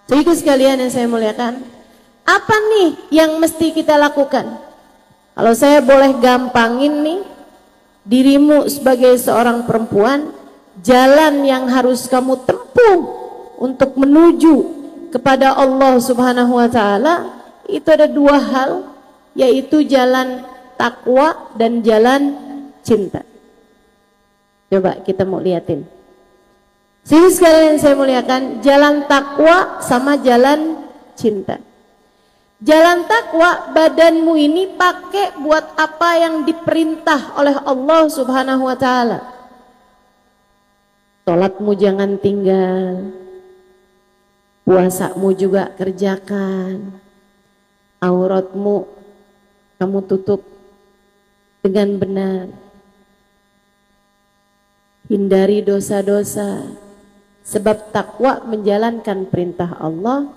Saudara sekalian yang saya muliakan, apa nih yang mesti kita lakukan? Kalau saya boleh gampangin nih, dirimu sebagai seorang perempuan, jalan yang harus kamu tempuh untuk menuju kepada Allah Subhanahu wa Ta'ala itu ada dua hal, yaitu jalan takwa dan jalan cinta. Coba kita mau liatin. Sini sekalian saya muliakan, jalan takwa sama jalan cinta. Jalan takwa, badanmu ini pakai buat apa yang diperintah oleh Allah Subhanahu wa Ta'ala. Sholatmu jangan tinggal, puasamu juga kerjakan, auratmu kamu tutup dengan benar, hindari dosa-dosa, sebab takwa menjalankan perintah Allah,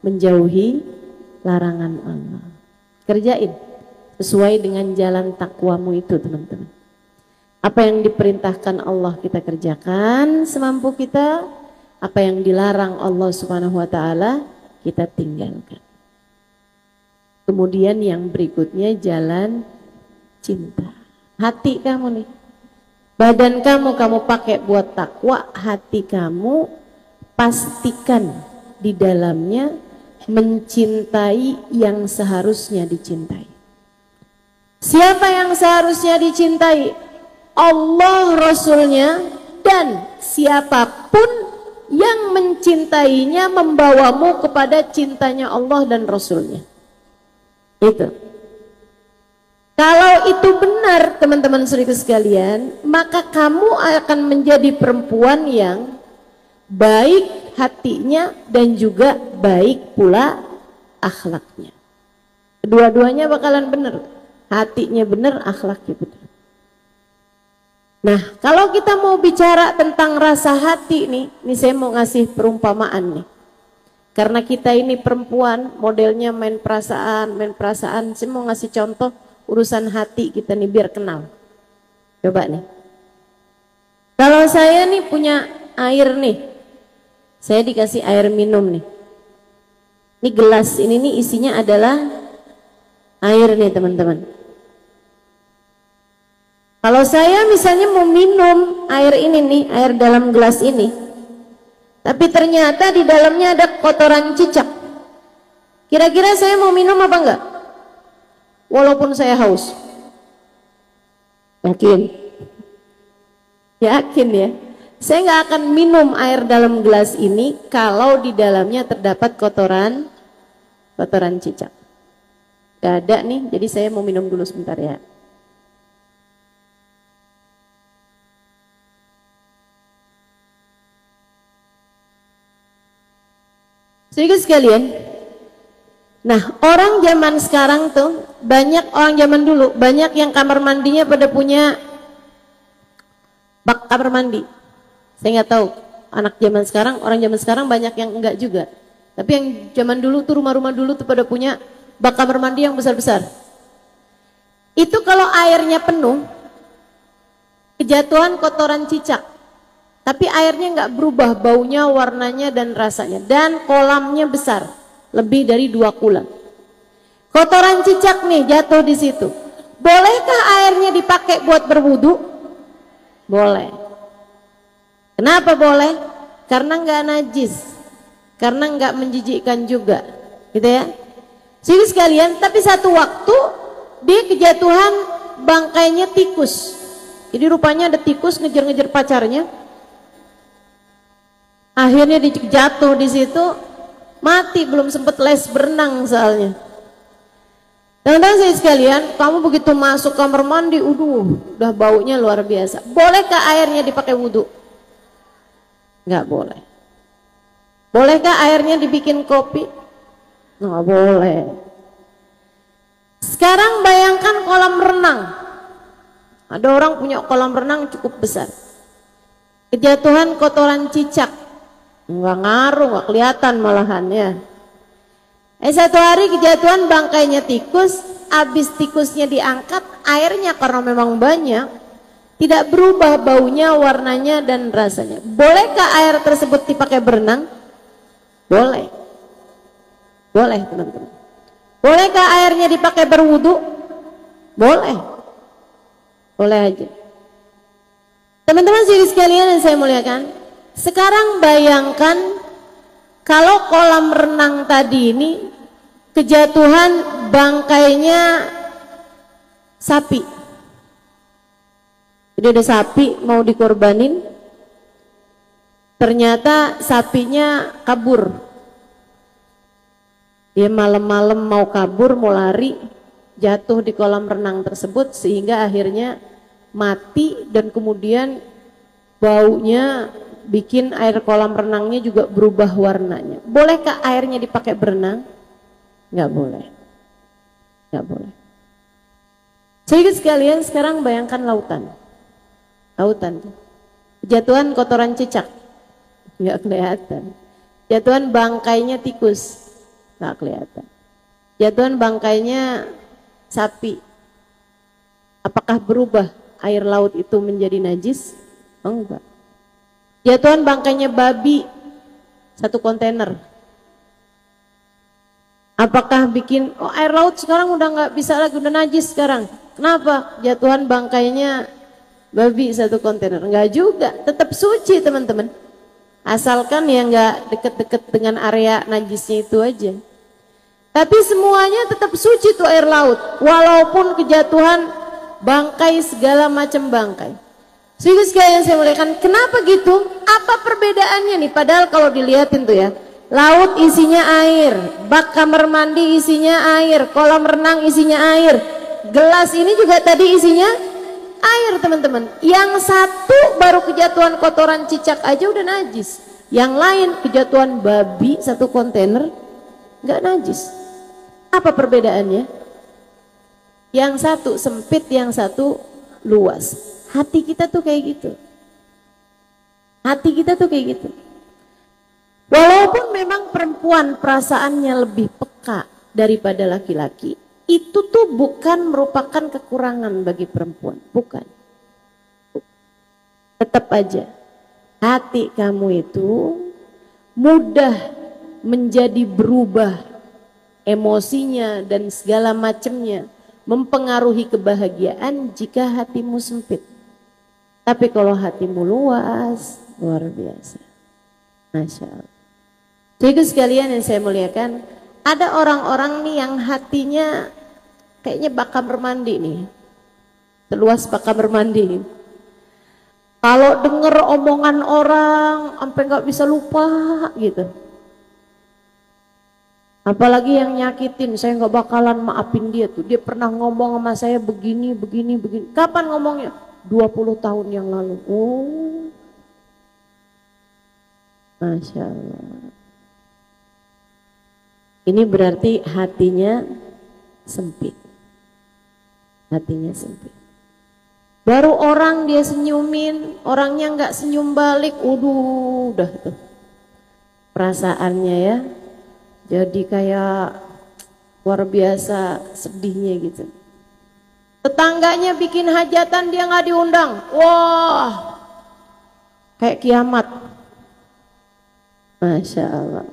menjauhi larangan Allah. Kerjain sesuai dengan jalan takwamu itu, teman-teman. Apa yang diperintahkan Allah kita kerjakan semampu kita, apa yang dilarang Allah Subhanahu wa Ta'ala kita tinggalkan. Kemudian yang berikutnya jalan cinta. Hati kamu nih, badan kamu pakai buat takwa, hati kamu pastikan di dalamnya mencintai yang seharusnya dicintai. Siapa yang seharusnya dicintai? Allah, Rasulnya, dan siapapun yang mencintainya membawamu kepada cintanya Allah dan Rasulnya. Itu. Kalau itu benar, teman-teman saudara sekalian, maka kamu akan menjadi perempuan yang baik hatinya dan juga baik pula akhlaknya. Kedua-duanya bakalan benar. Hatinya benar, akhlaknya benar. Nah, kalau kita mau bicara tentang rasa hati nih, ini saya mau ngasih perumpamaan nih. Karena kita ini perempuan, modelnya main perasaan. Saya mau ngasih contoh urusan hati kita nih biar kenal. Coba nih. Kalau saya nih punya air nih, saya dikasih air minum nih. Ini gelas ini nih isinya adalah air nih, teman-teman. Kalau saya misalnya mau minum air ini nih, air dalam gelas ini, tapi ternyata di dalamnya ada kotoran cicak, kira-kira saya mau minum apa enggak? Walaupun saya haus. Yakin? Yakin ya? Saya nggak akan minum air dalam gelas ini kalau di dalamnya terdapat kotoran cicak. Gak ada nih, jadi saya mau minum dulu sebentar ya. Sedikit sekalian. Nah, orang zaman sekarang tuh banyak, orang zaman dulu banyak yang kamar mandinya pada punya bak kamar mandi. Saya nggak tahu anak zaman sekarang, orang zaman sekarang banyak yang enggak juga. Tapi yang zaman dulu tuh, rumah-rumah dulu tuh pada punya bak kamar mandi yang besar-besar. Itu kalau airnya penuh, kejatuhan kotoran cicak. Tapi airnya nggak berubah baunya, warnanya dan rasanya. Dan kolamnya besar, lebih dari 2 kolam. Kotoran cicak nih jatuh di situ. Bolehkah airnya dipakai buat berwudu? Boleh. Kenapa boleh? Karena nggak najis, karena nggak menjijikkan juga, gitu ya. Jadi sekalian, tapi satu waktu dia kejatuhan bangkainya tikus. Jadi rupanya ada tikus ngejar-ngejar pacarnya. Akhirnya dia jatuh di situ, mati, belum sempat les berenang soalnya. Teman-teman saya sekalian, kamu begitu masuk kamar mandi, udah baunya luar biasa. Bolehkah airnya dipakai wudhu? Nggak boleh. Bolehkah airnya dibikin kopi? Nggak boleh. Sekarang bayangkan kolam renang. Ada orang punya kolam renang cukup besar. Kejatuhan kotoran cicak. Nggak ngaruh, nggak kelihatan malahan ya. Satu hari kejatuhan bangkainya tikus. Habis tikusnya diangkat, airnya karena memang banyak, tidak berubah baunya, warnanya, dan rasanya. Bolehkah air tersebut dipakai berenang? Boleh. Boleh teman-teman. Bolehkah airnya dipakai berwudu? Boleh. Boleh aja. Teman-teman sekalian yang saya muliakan, sekarang bayangkan kalau kolam renang tadi ini kejatuhan bangkainya sapi. Jadi ada sapi mau dikorbanin, ternyata sapinya kabur. Dia malam-malam mau kabur, mau lari, jatuh di kolam renang tersebut sehingga akhirnya mati dan kemudian baunya bikin air kolam renangnya juga berubah warnanya. Bolehkah airnya dipakai berenang? Nggak boleh. Nggak boleh. Jadi sekalian sekarang bayangkan lautan. Lautan. Jatuhan kotoran cicak. Nggak kelihatan. Jatuhan bangkainya tikus. Nggak kelihatan. Jatuhan bangkainya sapi. Apakah berubah air laut itu menjadi najis? Enggak. Jatuhan bangkainya babi satu kontainer. Apakah bikin air laut sekarang udah nggak bisa lagi, udah najis sekarang? Kenapa? Jatuhan bangkainya babi satu kontainer. Enggak juga, tetap suci teman-teman. Asalkan ya nggak deket-deket dengan area najisnya itu aja. Tapi semuanya tetap suci tuh air laut, walaupun kejatuhan bangkai segala macam bangkai. Sehingga sekalian saya muliakan, kenapa gitu? Apa perbedaannya nih? Padahal kalau dilihatin tuh ya, laut isinya air, bak kamar mandi isinya air, kolam renang isinya air, gelas ini juga tadi isinya air teman-teman. Yang satu baru kejatuhan kotoran cicak aja udah najis, yang lain kejatuhan babi satu kontainer nggak najis. Apa perbedaannya? Yang satu sempit, yang satu luas. Hati kita tuh kayak gitu. Hati kita tuh kayak gitu. Walaupun memang perempuan perasaannya lebih peka daripada laki-laki, itu tuh bukan merupakan kekurangan bagi perempuan, bukan. Tetap aja hati kamu itu mudah menjadi berubah emosinya dan segala macamnya, mempengaruhi kebahagiaan jika hatimu sempit. Tapi kalau hatimu luas, luar biasa. Masya Allah. Jadi sekalian yang saya muliakan, ada orang-orang nih yang hatinya kayaknya bak kamar mandi nih, seluas bak kamar mandi. Kalau denger omongan orang, sampai nggak bisa lupa gitu. Apalagi yang nyakitin, saya nggak bakalan maafin dia tuh. Dia pernah ngomong sama saya begini, begini, begini. Kapan ngomongnya? 20 tahun yang lalu. Oh, Masya Allah. Ini berarti hatinya sempit. Hatinya sempit. Baru orang dia senyumin, orangnya nggak senyum balik, udah tuh perasaannya ya. Jadi kayak luar biasa sedihnya gitu. Tetangganya bikin hajatan dia nggak diundang, wah kayak kiamat. Masya Allah.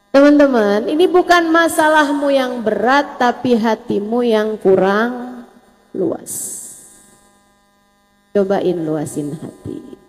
Teman-teman, ini bukan masalahmu yang berat, tapi hatimu yang kurang luas. Cobain luasin hati.